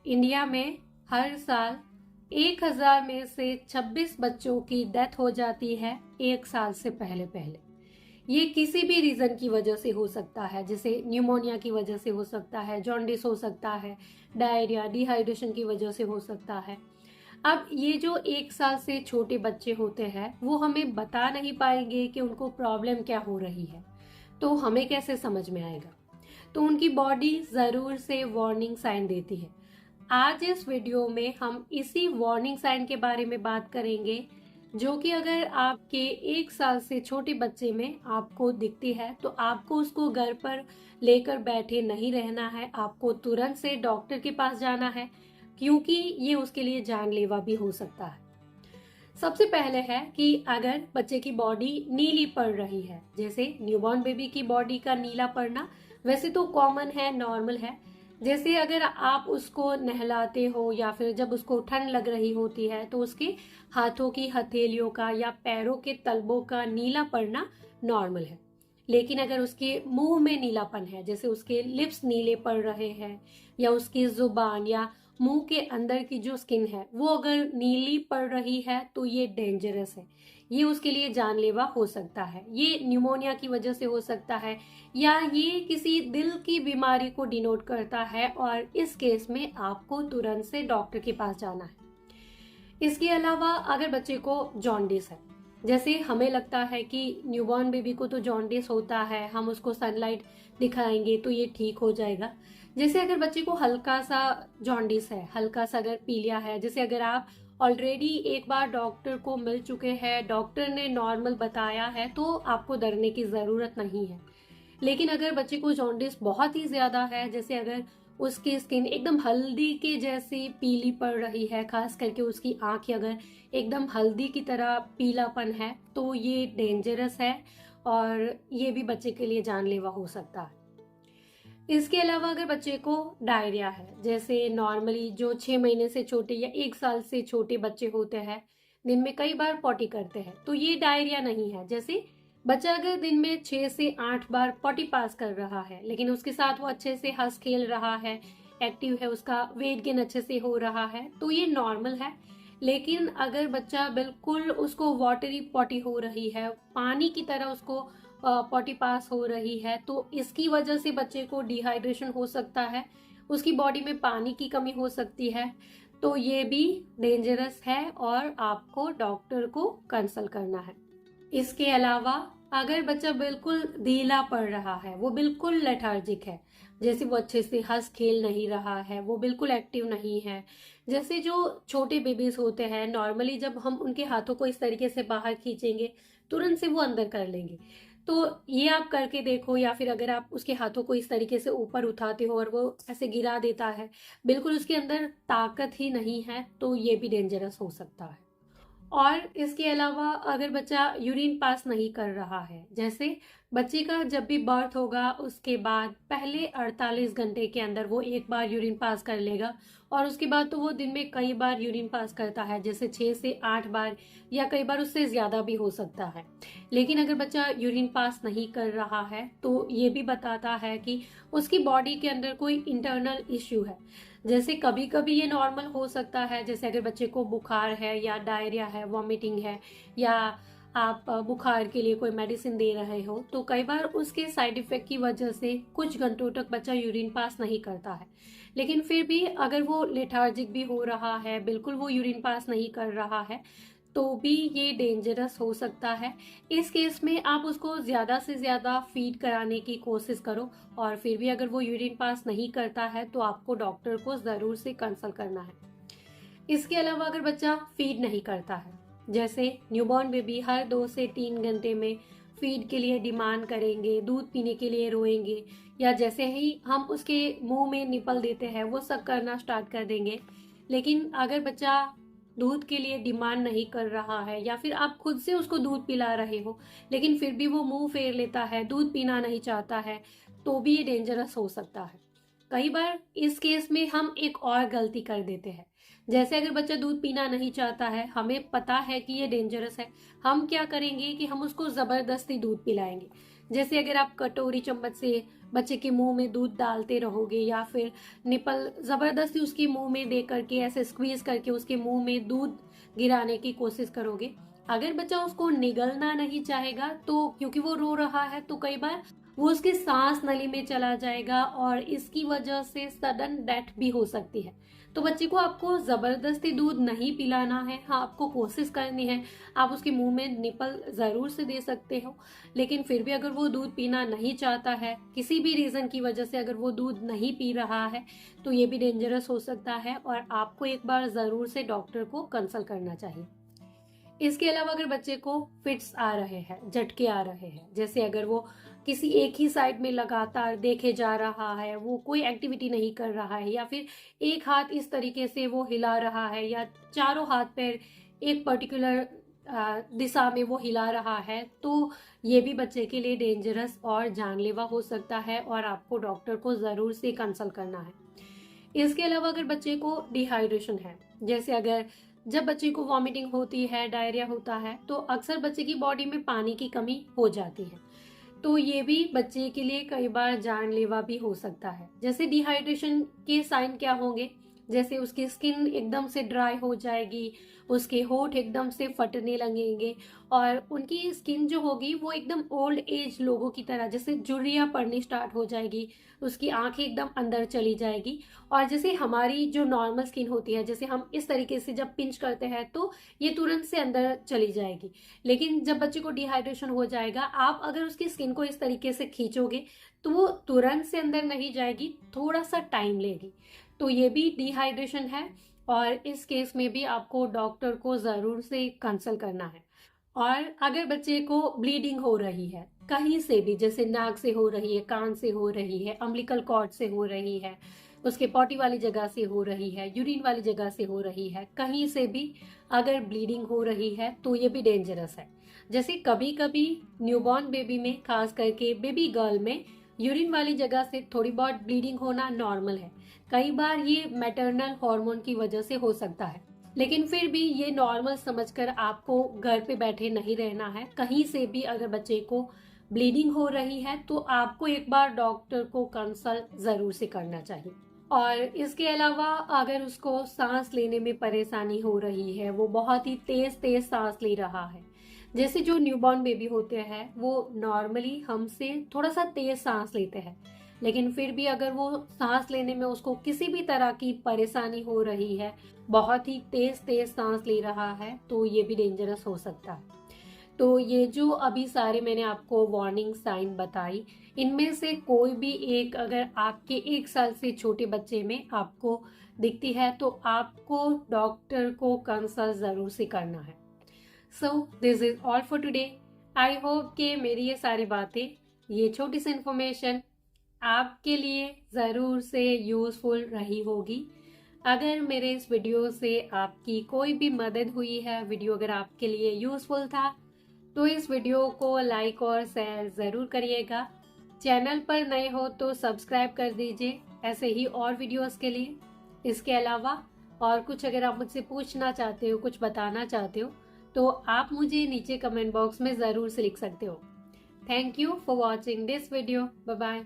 India में हर साल 1000 में से 26 बच्चों की डेथ हो जाती है 1 साल से पहले पहले। ये किसी भी रीजन की वजह से हो सकता है, जैसे न्यूमोनिया की वजह से हो सकता है, जॉन्डिस हो सकता है, डायरिया, डिहाइड्रेशन की वजह से हो सकता है। अब ये जो 1 साल से छोटे बच्चे होते हैं वो हमें बता नहीं पाएंगे कि उनको प्रॉब्लम क्या हो रही है, तो हमें कैसे समझ में आएगा? तो उनकी बॉडी जरूर से वार्निंग साइन देती है। आज इस वीडियो में हम इसी वार्निंग साइन के बारे में बात करेंगे, जो कि अगर आपके 1 साल से छोटे बच्चे में आपको दिखती है तो आपको उसको घर पर लेकर बैठे नहीं रहना है, आपको तुरंत से डॉक्टर के पास जाना है, क्योंकि ये उसके लिए जानलेवा भी हो सकता है। सबसे पहले है कि अगर बच्चे की बॉडी नीली पड़ रही है, जैसे न्यूबॉर्न बेबी की बॉडी का नीला पड़ना वैसे तो कॉमन है, नॉर्मल है। जैसे अगर आप उसको नहलाते हो या फिर जब उसको ठंड लग रही होती है तो उसके हाथों की हथेलियों का या पैरों के तलबों का नीला पड़ना नॉर्मल है। लेकिन अगर उसके मुंह में नीलापन है, जैसे उसके लिप्स नीले पड़ रहे हैं या उसकी जुबान या मुंह के अंदर की जो स्किन है वो अगर नीली पड़ रही है तो ये डेंजरस है, ये उसके लिए जानलेवा हो सकता है। ये न्यूमोनिया की वजह से हो सकता है या ये किसी दिल की बीमारी को डिनोट करता है, और इस केस में आपको तुरंत से डॉक्टर के पास जाना है। इसके अलावा अगर बच्चे को जॉन्डिस है, जैसे हमें लगता है कि न्यूबॉर्न बेबी को तो जॉन्डिस होता है, हम उसको सनलाइट दिखाएंगे तो ये ठीक हो जाएगा। जैसे अगर बच्चे को हल्का सा जॉन्डिस है, हल्का सा अगर पीलिया है, जैसे अगर आप ऑलरेडी एक बार डॉक्टर को मिल चुके हैं, डॉक्टर ने नॉर्मल बताया है, तो आपको डरने की ज़रूरत नहीं है। लेकिन अगर बच्चे को जॉन्डिस बहुत ही ज़्यादा है, जैसे अगर उसकी स्किन एकदम हल्दी के जैसी पीली पड़ रही है, खास करके उसकी आंख अगर एकदम हल्दी की तरह पीलापन है, तो ये डेंजरस है और ये भी बच्चे के लिए जानलेवा हो सकता है। इसके अलावा अगर बच्चे को डायरिया है, जैसे नॉर्मली जो 6 महीने से छोटे या 1 साल से छोटे बच्चे होते हैं, दिन में कई बार पॉटी करते हैं, तो ये डायरिया नहीं है। जैसे बच्चा अगर दिन में 6 से 8 बार पॉटी पास कर रहा है, लेकिन उसके साथ वो अच्छे से हंस खेल रहा है, एक्टिव है, उसका वेट गेन अच्छे से हो रहा है, तो ये नॉर्मल है। लेकिन अगर बच्चा बिल्कुल उसको वाटरी पॉटी हो रही है, पानी की तरह उसको पॉटी पास हो रही है, तो इसकी वजह से बच्चे को डिहाइड्रेशन हो सकता है, उसकी बॉडी में पानी की कमी हो सकती है, तो ये भी डेंजरस है और आपको डॉक्टर को कंसल्ट करना है। इसके अलावा अगर बच्चा बिल्कुल ढीला पड़ रहा है, वो बिल्कुल लेथार्जिक है, जैसे वो अच्छे से हंस खेल नहीं रहा है, वो बिल्कुल एक्टिव नहीं है, जैसे जो छोटे बेबीज होते हैं नॉर्मली जब हम उनके हाथों को इस तरीके से बाहर खींचेंगे तुरंत से वो अंदर कर लेंगे, तो ये आप करके देखो। या फिर अगर आप उसके हाथों को इस तरीके से ऊपर उठाते हो और वो ऐसे गिरा देता है, बिल्कुल उसके अंदर ताकत ही नहीं है, तो ये भी डेंजरस हो सकता है। और इसके अलावा अगर बच्चा यूरिन पास नहीं कर रहा है, जैसे बच्चे का जब भी बर्थ होगा उसके बाद पहले 48 घंटे के अंदर वो एक बार यूरिन पास कर लेगा, और उसके बाद तो वो दिन में कई बार यूरिन पास करता है, जैसे 6 से 8 बार या कई बार उससे ज़्यादा भी हो सकता है। लेकिन अगर बच्चा यूरिन पास नहीं कर रहा है तो ये भी बताता है कि उसकी बॉडी के अंदर कोई इंटरनल इश्यू है। जैसे कभी कभी ये नॉर्मल हो सकता है, जैसे अगर बच्चे को बुखार है या डायरिया है, वॉमिटिंग है, या आप बुखार के लिए कोई मेडिसिन दे रहे हो, तो कई बार उसके साइड इफेक्ट की वजह से कुछ घंटों तक बच्चा यूरिन पास नहीं करता है। लेकिन फिर भी अगर वो लेथार्जिक भी हो रहा है, बिल्कुल वो यूरिन पास नहीं कर रहा है, तो भी ये डेंजरस हो सकता है। इस केस में आप उसको ज़्यादा से ज़्यादा फीड कराने की कोशिश करो, और फिर भी अगर वो यूरिन पास नहीं करता है तो आपको डॉक्टर को ज़रूर से कंसल्ट करना है। इसके अलावा अगर बच्चा फीड नहीं करता है, जैसे न्यूबॉर्न बेबी हर 2 से 3 घंटे में फीड के लिए डिमांड करेंगे, दूध पीने के लिए रोएंगे, या जैसे ही हम उसके मुंह में निपल देते हैं वो सब करना स्टार्ट कर देंगे। लेकिन अगर बच्चा दूध के लिए डिमांड नहीं कर रहा है, या फिर आप खुद से उसको दूध पिला रहे हो लेकिन फिर भी वो मुंह फेर लेता है, दूध पीना नहीं चाहता है, तो भी ये डेंजरस हो सकता है। कई बार इस केस में हम एक और गलती कर देते हैं, जैसे अगर बच्चा दूध पीना नहीं चाहता है, हमें पता है कि ये डेंजरस है, हम क्या करेंगे कि हम उसको जबरदस्ती दूध पिलाएंगे। जैसे अगर आप कटोरी चम्मच से बच्चे के मुंह में दूध डालते रहोगे या फिर निपल ज़बरदस्ती उसके मुंह में दे करके ऐसे स्क्वीज करके उसके मुंह में दूध गिराने की कोशिश करोगे, अगर बच्चा उसको निगलना नहीं चाहेगा तो क्योंकि वो रो रहा है तो कई बार वो उसके सांस नली में चला जाएगा और इसकी वजह से सडन डेथ भी हो सकती है। तो बच्चे को आपको जबरदस्ती दूध नहीं पिलाना है। हाँ, आपको कोशिश करनी है, आप उसके मुंह में निपल जरूर से दे सकते हो, लेकिन फिर भी अगर वो दूध पीना नहीं चाहता है, किसी भी रीजन की वजह से अगर वो दूध नहीं पी रहा है, तो ये भी डेंजरस हो सकता है और आपको एक बार जरूर से डॉक्टर को कंसल्ट करना चाहिए। इसके अलावा अगर बच्चे को फिट्स आ रहे हैं, झटके आ रहे हैं, जैसे अगर वो किसी एक ही साइड में लगातार देखे जा रहा है, वो कोई एक्टिविटी नहीं कर रहा है, या फिर एक हाथ इस तरीके से वो हिला रहा है या चारों हाथ पैर एक पर्टिकुलर दिशा में वो हिला रहा है, तो ये भी बच्चे के लिए डेंजरस और जानलेवा हो सकता है और आपको डॉक्टर को ज़रूर से कंसल्ट करना है। इसके अलावा अगर बच्चे को डिहाइड्रेशन है, जैसे अगर जब बच्चे को वॉमिटिंग होती है, डायरिया होता है, तो अक्सर बच्चे की बॉडी में पानी की कमी हो जाती है, तो ये भी बच्चे के लिए कई बार जानलेवा भी हो सकता है। जैसे डिहाइड्रेशन के साइन क्या होंगे, जैसे उसकी स्किन एकदम से ड्राई हो जाएगी, उसके होठ एकदम से फटने लगेंगे और उनकी स्किन जो होगी वो एकदम ओल्ड एज लोगों की तरह जैसे झुर्रियाँ पड़नी स्टार्ट हो जाएगी, उसकी आंखें एकदम अंदर चली जाएगी और जैसे हमारी जो नॉर्मल स्किन होती है, जैसे हम इस तरीके से जब पिंच करते हैं तो ये तुरंत से अंदर चली जाएगी। लेकिन जब बच्चे को डिहाइड्रेशन हो जाएगा, आप अगर उसकी स्किन को इस तरीके से खींचोगे तो वो तुरंत से अंदर नहीं जाएगी, थोड़ा सा टाइम लेगी। तो ये भी डिहाइड्रेशन है और इस केस में भी आपको डॉक्टर को ज़रूर से कंसल्ट करना है। और अगर बच्चे को ब्लीडिंग हो रही है कहीं से भी, जैसे नाक से हो रही है, कान से हो रही है, अम्बिलिकल कॉर्ड से हो रही है, उसके पॉटी वाली जगह से हो रही है, यूरिन वाली जगह से हो रही है, कहीं से भी अगर ब्लीडिंग हो रही है तो ये भी डेंजरस है। जैसे कभी कभी न्यूबॉर्न बेबी में, खास करके बेबी गर्ल में, यूरिन वाली जगह से थोड़ी बहुत ब्लीडिंग होना नॉर्मल है। कई बार ये मैटरनल हार्मोन की वजह से हो सकता है, लेकिन फिर भी ये नॉर्मल समझकर आपको घर पे बैठे नहीं रहना है। कहीं से भी अगर बच्चे को ब्लीडिंग हो रही है तो आपको एक बार डॉक्टर को कंसल्ट जरूर से करना चाहिए। और इसके अलावा अगर उसको सांस लेने में परेशानी हो रही है, वो बहुत ही तेज तेज सांस ले रहा है, जैसे जो न्यूबॉर्न बेबी होते हैं वो नॉर्मली हमसे थोड़ा सा तेज सांस लेते हैं, लेकिन फिर भी अगर वो सांस लेने में उसको किसी भी तरह की परेशानी हो रही है, बहुत ही तेज तेज सांस ले रहा है, तो ये भी डेंजरस हो सकता है। तो ये जो अभी सारे मैंने आपको वार्निंग साइन बताई, इनमें से कोई भी एक अगर आपके 1 साल से छोटे बच्चे में आपको दिखती है तो आपको डॉक्टर को कंसल्ट जरूर से करना है। So this is all for today. I hope कि मेरी ये सारी बातें, ये छोटी सी इन्फॉर्मेशन आपके लिए ज़रूर से यूज़फुल रही होगी। अगर मेरे इस वीडियो से आपकी कोई भी मदद हुई है, वीडियो अगर आपके लिए यूज़फुल था, तो इस वीडियो को लाइक और शेयर ज़रूर करिएगा। चैनल पर नए हो तो सब्सक्राइब कर दीजिए ऐसे ही और वीडियोस के लिए। इसके अलावा और कुछ अगर आप मुझसे पूछना चाहते हो, कुछ बताना चाहते हो, तो आप मुझे नीचे कमेंट बॉक्स में ज़रूर से लिख सकते हो। Thank you for watching this video. Bye bye.